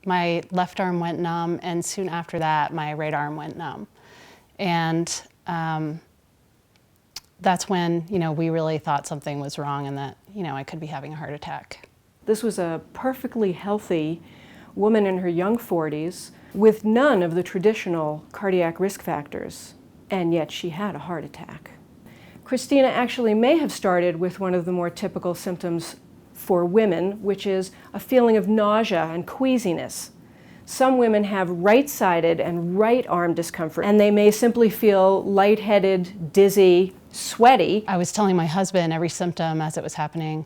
My left arm went numb, and soon after that, my right arm went numb. And that's when, we really thought something was wrong and that, I could be having a heart attack. This was a perfectly healthy woman in her young 40s with none of the traditional cardiac risk factors, and yet she had a heart attack. Christina actually may have started with one of the more typical symptoms for women, which is a feeling of nausea and queasiness. Some women have right-sided and right arm discomfort, and they may simply feel lightheaded, dizzy, sweaty. I was telling my husband every symptom as it was happening,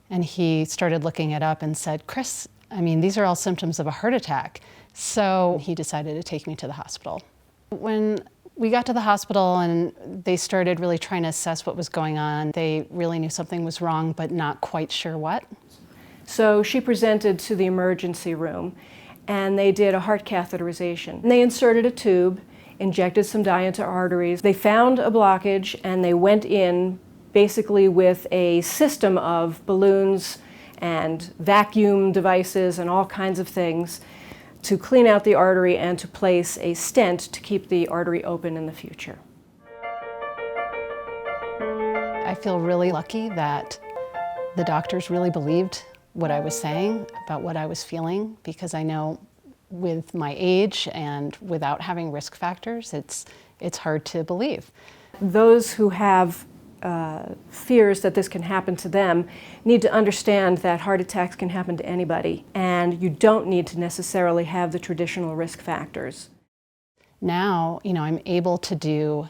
and he started looking it up and said, "Chris, these are all symptoms of a heart attack." So he decided to take me to the hospital. When we got to the hospital and they started really trying to assess what was going on, they really knew something was wrong, but not quite sure what. So she presented to the emergency room, and they did a heart catheterization. And they inserted a tube, injected some dye into arteries. They found a blockage, and they went in basically with a system of balloons and vacuum devices and all kinds of things to clean out the artery and to place a stent to keep the artery open in the future. I feel really lucky that the doctors really believed what I was saying about what I was feeling, because I know with my age and without having risk factors, it's hard to believe. Those who have fears that this can happen to them need to understand that heart attacks can happen to anybody, and you don't need to necessarily have the traditional risk factors. Now, I'm able to do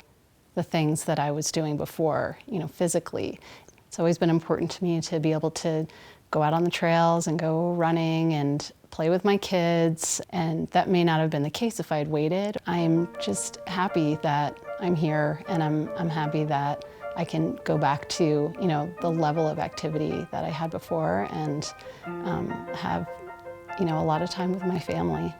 the things that I was doing before, physically. It's always been important to me to be able to go out on the trails and go running and play with my kids, and that may not have been the case if I had waited. I'm just happy that I'm here, and I'm happy that I can go back to, the level of activity that I had before and have, a lot of time with my family.